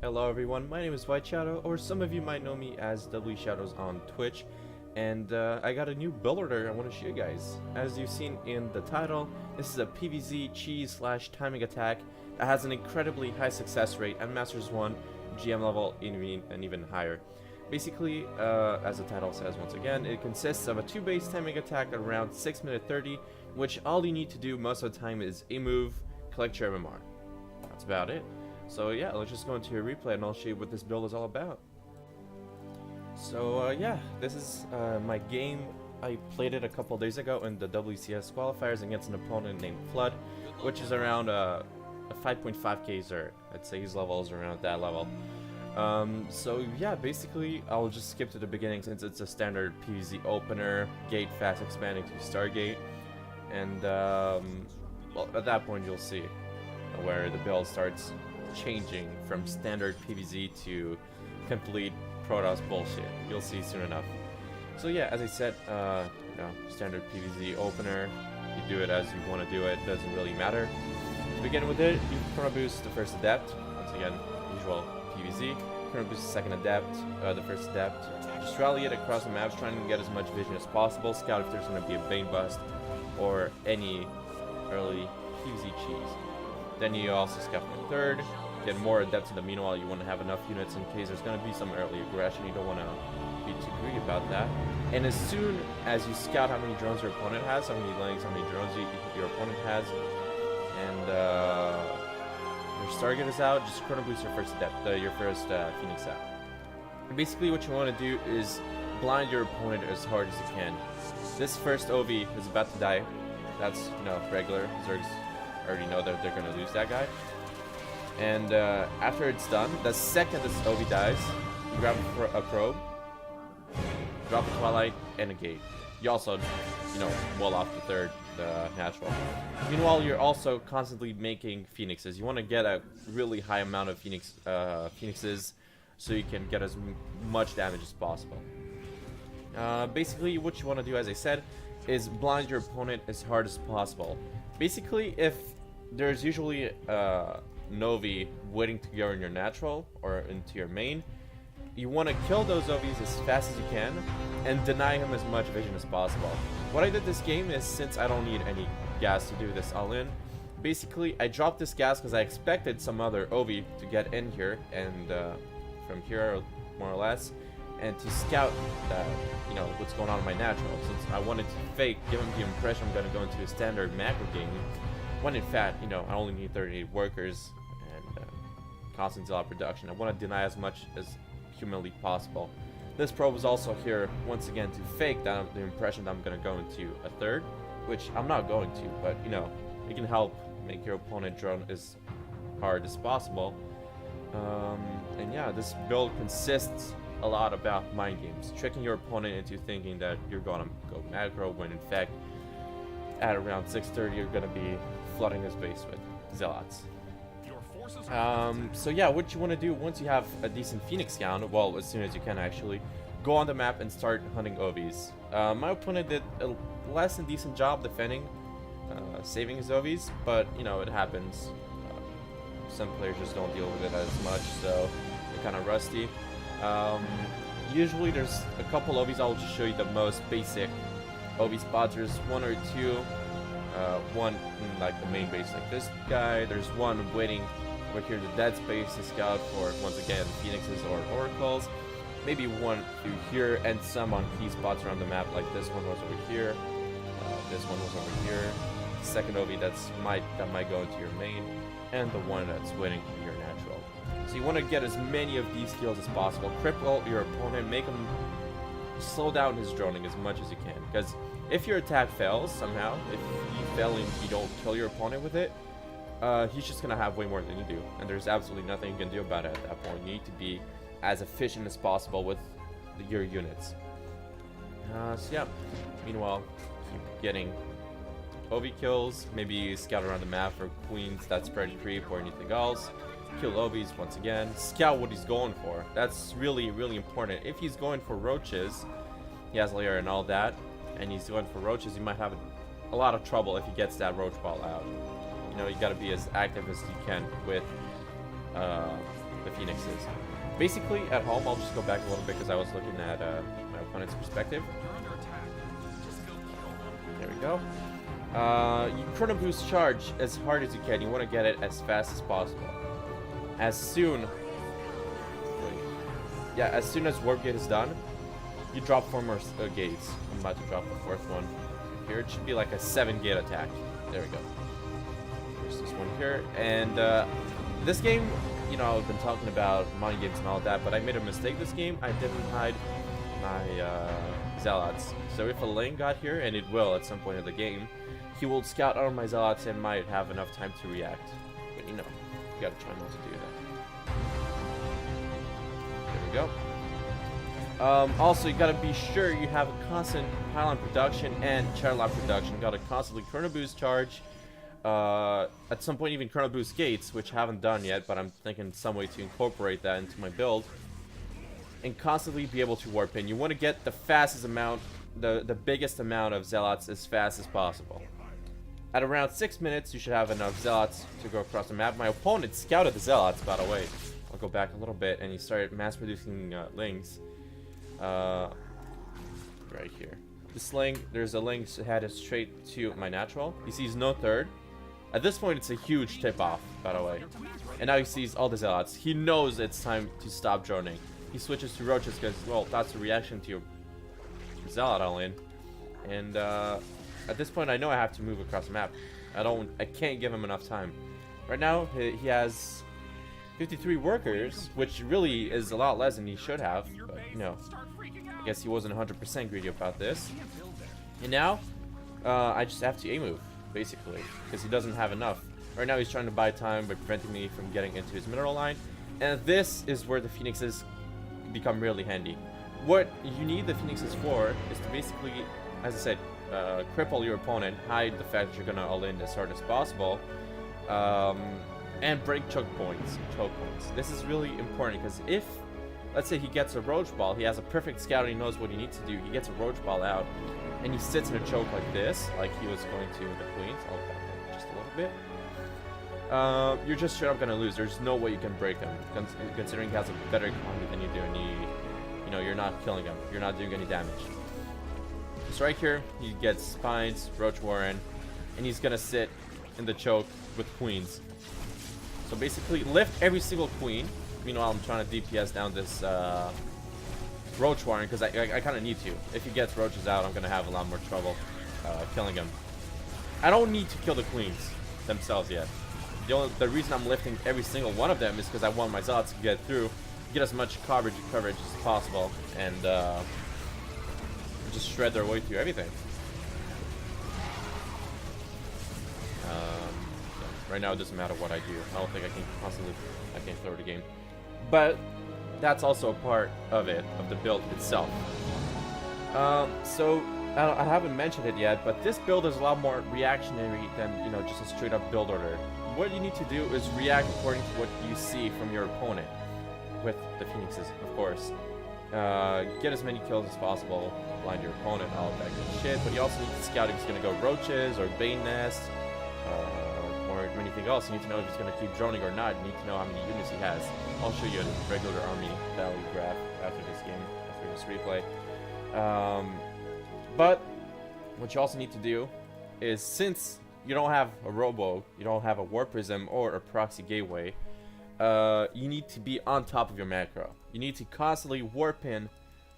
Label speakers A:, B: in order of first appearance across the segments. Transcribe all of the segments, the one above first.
A: Hello everyone, my name is White Shadow, or some of you might know me as W Shadows on Twitch, and I got a new build order I want to show you guys. As you've seen in the title, this is a PvZ cheese slash timing attack that has an incredibly high success rate at Masters 1, GM level, and even higher. Basically, as the title says once again, it consists of a 2-base timing attack at around 6 minute 30, which all you need to do most of the time is a move, collect your MMR. That's about it. So yeah, let's just go into a replay and I'll show you what this build is all about. So yeah, this is my game. I played it a couple days ago in the WCS qualifiers against an opponent named Flood, which is around a 5.5k Zerg. I'd say his level is around that level. So yeah, basically I'll just skip to the beginning since it's a standard PvZ opener, gate fast expanding to Stargate, and well, at that point you'll see where the build starts changing from standard PvZ to complete Protoss bullshit. You'll see soon enough. So yeah, as I said, standard PvZ opener, you do it as you want to do it, doesn't really matter. To begin with it, you chrono boost the first adept, once again, usual PvZ, chrono boost the second adept, the first adept, just rally it across the maps, trying to get as much vision as possible, scout if there's going to be a Bane bust, or any early PvZ cheese. Then you also scout for third, get more adepts in the meanwhile. You want to have enough units in case there's going to be some early aggression. You don't want to be too greedy about that. And as soon as you scout how many drones your opponent has, how many lanes, how many drones your opponent has, and your target is out, just chrono boost your first adept, your first Phoenix out. And basically what you want to do is blind your opponent as hard as you can. This first OV is about to die. That's, regular. Zergs already know that they're going to lose that guy. And after it's done, the second this OV dies, you grab a probe, drop a Twilight, and a gate. You also, wall off the third, the natural. Meanwhile, you're also constantly making Phoenixes. You want to get a really high amount of Phoenixes so you can get as much damage as possible. Basically, what you want to do, as I said, is blind your opponent as hard as possible. Basically, if there's usually Novi waiting to go in your natural or into your main, you want to kill those OVs as fast as you can and deny him as much vision as possible. What I did this game is, since I don't need any gas to do this all in, basically I dropped this gas because I expected some other OV to get in here and from here more or less, and to scout what's going on in my natural, since I wanted to fake, give him the impression I'm going to go into a standard macro game, when in fact, I only need 38 workers and constant zilla production. I want to deny as much as humanly possible. This probe is also here once again to fake the impression that I'm going to go into a third, which I'm not going to, but it can help make your opponent drone as hard as possible. And yeah, this build consists a lot about mind games, tricking your opponent into thinking that you're going to go macro when in fact at around 6:30 you're going to be flooding his base with zealots. So yeah, what you want to do once you have a decent Phoenix count, well, as soon as you can actually, go on the map and start hunting OVs. My opponent did a less than decent job defending, saving his OVs, but it happens. Some players just don't deal with it as much, so they're kind of rusty. Usually there's a couple OVs. I'll just show you the most basic OV spots. There's one or two, one in like the main base like this guy. There's one waiting over here, the dead space, to scout for, once again, Phoenixes or Oracles. Maybe one through here, and some on key spots around the map, like this one was over here, this one was over here, second OV that might go into your main, and the one that's waiting for your natural. So you want to get as many of these kills as possible, cripple your opponent, make him slow down his droning as much as you can, because if your attack fails somehow, if you fail and you don't kill your opponent with it, he's just going to have way more than you do, and there's absolutely nothing you can do about it at that point. You need to be as efficient as possible with your units. So yeah, meanwhile, keep getting OV kills, maybe scout around the map for queens that spread creep or anything else. Kill OVs once again, scout what he's going for. That's really, really important. If he's going for roaches, he has layer and all that, and he's going for roaches, you might have a lot of trouble if he gets that roach ball out. You gotta be as active as you can with the Phoenixes. Basically, at home, I'll just go back a little bit because I was looking at my opponent's perspective. There we go. You chrono boost charge as hard as you can. You want to get it as fast as possible. As soon as warp gate is done, you drop 4 more gates. I'm about to drop the 4th one here. It should be like a 7 gate attack. There we go. There's this one here, and this game, you know, I've been talking about mind games and all that, but I made a mistake this game. I didn't hide my Zealots. So if a lane got here, and it will at some point in the game, he will scout out my Zealots and might have enough time to react. But you know, you gotta try not to do that. There we go. Also, you gotta be sure you have a constant pylon production and Chargelot production. You gotta constantly chrono boost charge. At some point even chrono boost gates, which I haven't done yet, but I'm thinking some way to incorporate that into my build. And constantly be able to warp in. You want to get the fastest amount, the biggest amount of Zealots as fast as possible. At around 6 minutes, you should have enough Zealots to go across the map. My opponent scouted the Zealots, by the way. I'll go back a little bit, and he started mass-producing lings. Right here. This link, there's a link headed straight to my natural. He sees no third. At this point, it's a huge tip-off, by the way. And now he sees all the Zealots. He knows it's time to stop droning. He switches to roaches because, well, that's a reaction to your Zealot all-in. And at this point, I know I have to move across the map. I can't give him enough time. Right now, he has 53 workers, which really is a lot less than he should have. But, you know, I guess he wasn't 100% greedy about this. And now, I just have to A-move, basically, because he doesn't have enough. Right now, he's trying to buy time by preventing me from getting into his mineral line. And this is where the Phoenixes become really handy. What you need the Phoenixes for is to basically, as I said, cripple your opponent, hide the fact that you're gonna all-in as hard as possible, and break choke points. This is really important because if, let's say he gets a roach ball, he has a perfect scout and he knows what he needs to do, he gets a roach ball out, and he sits in a choke like this, like he was going to in the Queens. I'll back up just a little bit. You're just straight up gonna lose. There's no way you can break him, considering he has a better economy than you do, and you know, you're not killing him. You're not doing any damage. So right here, he gets Spines, Roach Warren, and he's gonna sit in the choke with Queens. So basically, lift every single Queen. Meanwhile, I'm trying to DPS down this Roach Warren because I kind of need to. If he gets Roaches out, I'm gonna have a lot more trouble killing him. I don't need to kill the Queens themselves yet. The reason I'm lifting every single one of them is because I want my Zealots to get through, get as much coverage as possible, and just shred their way through everything. Right now, it doesn't matter what I do. I don't think I can throw the game. But that's also a part of it, of the build itself. So I haven't mentioned it yet, but this build is a lot more reactionary than, you know, just a straight up build order. What you need to do is react according to what you see from your opponent, with the Phoenixes, of course. Get as many kills as possible, blind your opponent, all of that good shit. But you also need to scout if he's gonna go roaches or bane nest, or anything else. You need to know if he's gonna keep droning or not. You need to know how many units he has. I'll show you a regular army value graph after this game, after this replay. But what you also need to do is, since you don't have a robo, you don't have a warp prism or a proxy gateway, you need to be on top of your macro. You need to constantly warp in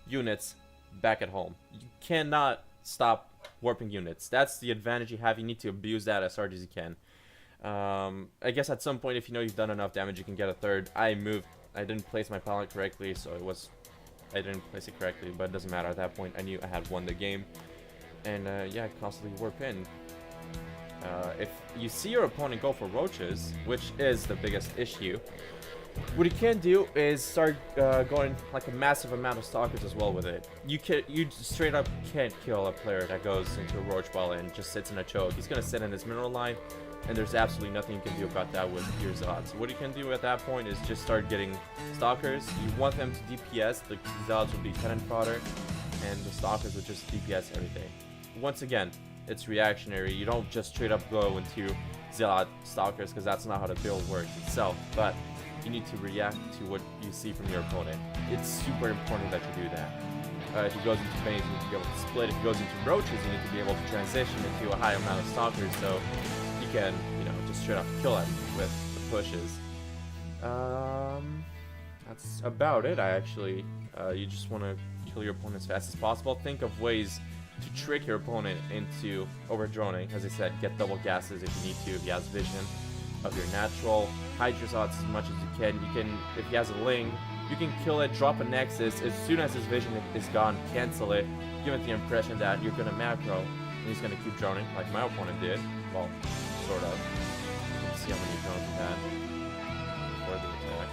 A: units back at home. You cannot stop warping units. That's the advantage you have. You need to abuse that as hard as you can. I guess at some point, if you know you've done enough damage, you can get a third. I didn't place my pylon correctly, so I didn't place it correctly, but it doesn't matter. At that point, I knew I had won the game. And yeah, constantly warp in. If you see your opponent go for roaches, which is the biggest issue, what you can do is start going like a massive amount of stalkers as well with it. You straight up can't kill a player that goes into a roach ball and just sits in a choke. He's gonna sit in his mineral line, and there's absolutely nothing you can do about that with your Zealots. So what you can do at that point is just start getting stalkers. You want them to DPS. The Zealots will be cannon fodder, and the stalkers will just DPS everything. Once again, it's reactionary. You don't just straight up go into Zealot stalkers, because that's not how the build works itself. But you need to react to what you see from your opponent. It's super important that you do that. If he goes into veins, you need to be able to split. If he goes into roaches, you need to be able to transition into a high amount of stalkers so you can, you know, just straight up kill him with the pushes. That's about it, actually. You just want to kill your opponent as fast as possible. Think of ways to trick your opponent into overdroning. As I said, get double gases if you need to, if he has vision of your natural. Hide your shots as much as you can. If he has a Ling, you can kill it, drop a Nexus. As soon as his vision is gone, cancel it. Give it the impression that you're gonna macro, and he's gonna keep droning, like my opponent did. Well, sort of. Let's see how many drones he had before the attack.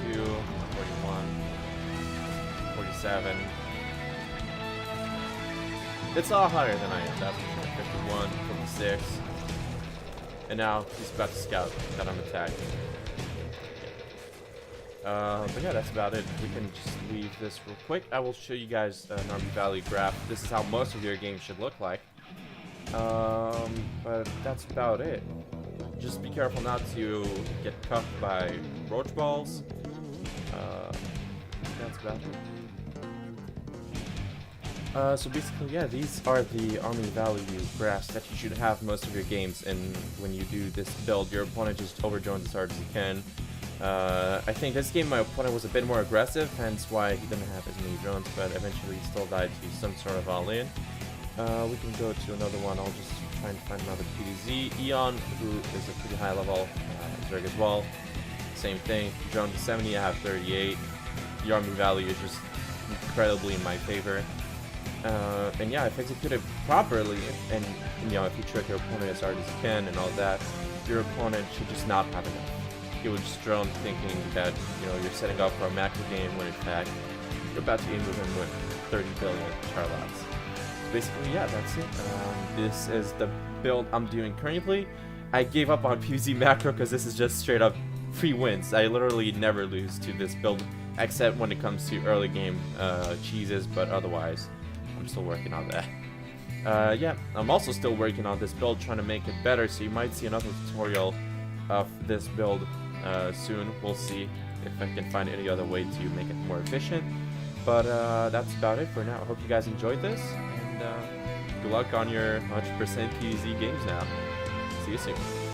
A: 42, 41, 47. It's a lot higher than I am, that's for sure. 51, 56. And now he's about to scout that I'm attacking. But yeah, that's about it. We can just leave this real quick. I will show you guys an army value graph. This is how most of your games should look like. But that's about it. Just be careful not to get cuffed by roach balls. That's about it. So basically, yeah, these are the army value graphs that you should have most of your games, and when you do this build, your opponent just overdrones as hard as he can. I think this game my opponent was a bit more aggressive, hence why he didn't have as many drones, but eventually he still died to some sort of all-in. We can go to another one. I'll just try and find another PvZ. Eon, who is a pretty high level, Zerg as well. Same thing, drone to 70, I have 38. The army value is just incredibly in my favor. And yeah, if executed properly, and you know, if you trick your opponent as hard as you can and all that, your opponent should just not have enough. He would just drone thinking that, you know, you're setting up for a macro game when in fact you're about to in with him with 30 billion Chargelots. So basically, yeah, that's it. This is the build I'm doing currently. I gave up on PvZ macro because this is just straight up free wins. I literally never lose to this build except when it comes to early game cheeses, but otherwise I'm still working on that. Yeah, I'm also still working on this build, trying to make it better, so you might see another tutorial of this build soon. We'll see if I can find any other way to make it more efficient. But that's about it for now. I hope you guys enjoyed this, and good luck on your 100% PvZ games now. See you soon.